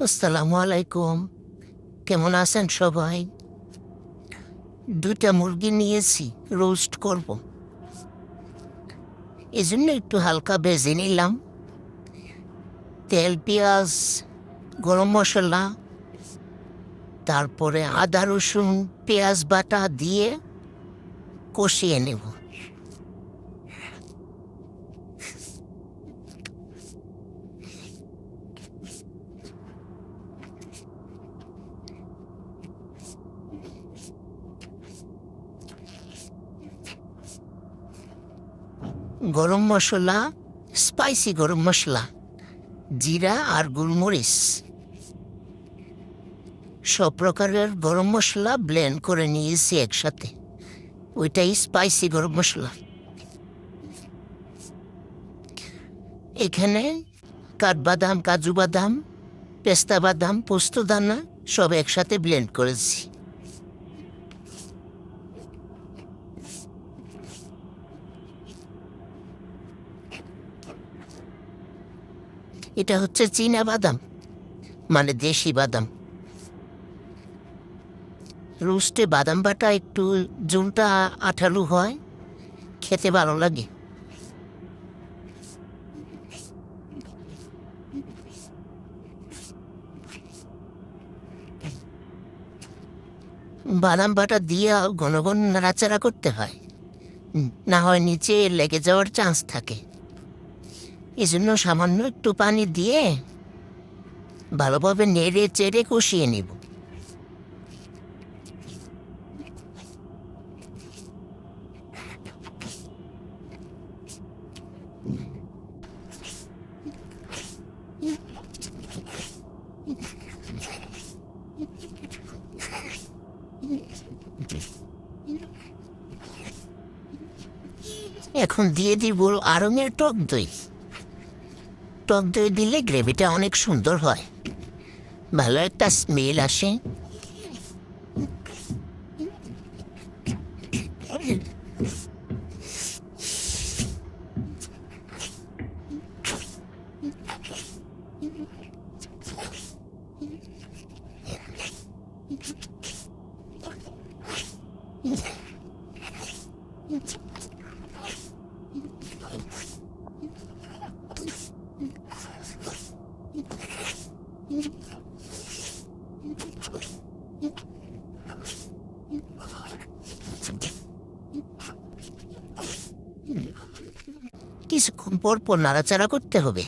আসসালামু আলাইকুম। কেমন আছেন সবাই? ২টা মুরগি নিয়েছি, রোস্ট করব। এজন্য একটু হালকা ভেজে নিলাম। তেল, পেঁয়াজ, গরম মসলা, তারপরে আদা, রসুন, পেঁয়াজ বাটা দিয়ে কষিয়ে নেব। গরম মসলা, স্পাইসি গরম মসলা, জিরা আর গোলমরিচ, সব প্রকারের গরম মশলা ব্লেন্ড করে নিয়েছি একসাথে। ওইটাই স্পাইসি গরম মশলা। এখানে কাঠবাদাম, কাজু বাদাম, পেস্তা বাদাম, পোস্তদানা সব একসাথে ব্লেন্ড করেছি। এটা হচ্ছে চীনা বাদাম, মানে দেশি বাদাম। রোস্টে বাদাম বাটা একটু ঝোলটা আঠালো হয়, খেতে ভালো লাগে। বাদাম বাটা দিয়ে ঘন ঘন নাড়াচাড়া করতে হয়, না হয় নিচে লেগে যাওয়ার চান্স থাকে। এই জন্য সামান্য একটু পানি দিয়ে ভালোভাবে নেড়ে চেড়ে কষিয়ে নিব। এখন দিয়ে দিব আড়ঙের টক দই। টক দই দিলে গ্রেভিটা অনেক সুন্দর হয়, ভালো একটা স্মেল আসে। কিছুক্ষণ পর পর নাড়াচাড়া করতে হবে।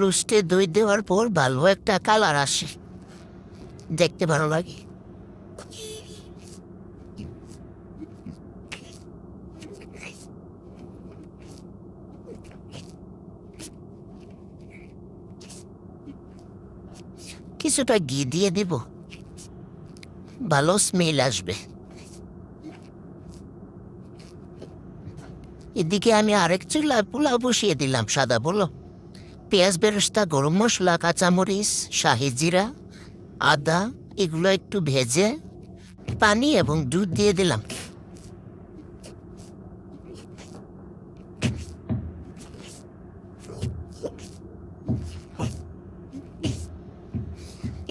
রোস্টে দই দেওয়ার পর ভালো একটা কালার আসে, দেখতে ভালো লাগে। কিছুটা ঘি দিয়ে দিব, ভালো স্মেল আসবে। এদিকে আমি আরেক চুলায় পোলাও বসিয়ে দিলাম, সাদা পোলাও। পেঁয়াজ বেরেস্তা, গরম মশলা, কাঁচামরিচ, শাহি জিরা, আদা এগুলো একটু ভেজে পানি এবং দুধ দিয়ে দিলাম।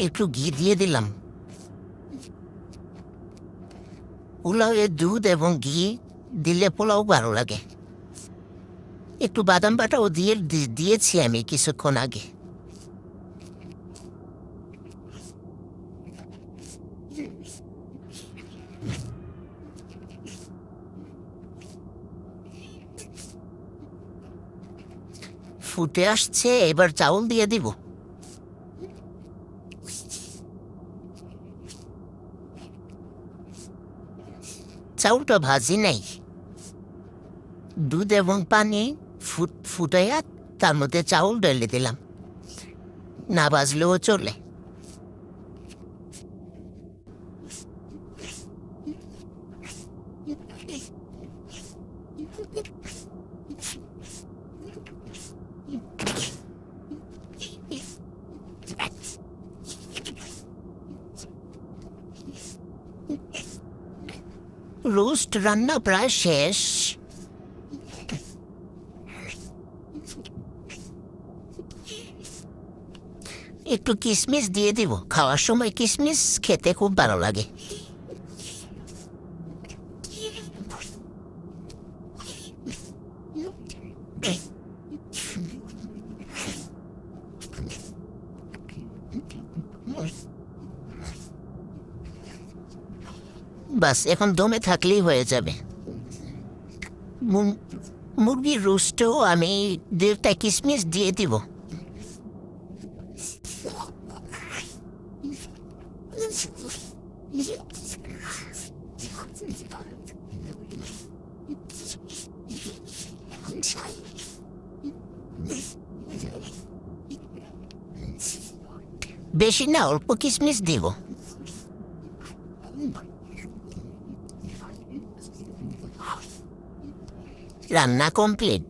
একটু ঘি দিয়ে দিলাম। পোলাওয়ে দুধ এবং ঘি দিলে পোলাও ভালো লাগে। একটু বাদাম বাটাও দিয়েছি আমি কিছুক্ষণ আগে। ফুটে আসছে, এবার চাউল দিয়ে দিব। চাউলটা ভাজি নাই, দুধ এবং পানি ফুটাইয়া তার মধ্যে চাউল ঢেলে দিলাম, না ভাজলেও চলে। রোস্ট রান্না প্রায় শেষ। একটু কিশমিশ দিয়ে দিব, খাওয়ার সময় কিশমিশ খেতে খুব ভালো লাগে। বাস এখন দমে থাকলেই হয়ে যাবে। মুরগির রোস্টও আমি 2টা কিশমিশ দিয়ে দিব। বেশি না, অল্প কিশমিশ দিব। রান্না কমপ্লিট।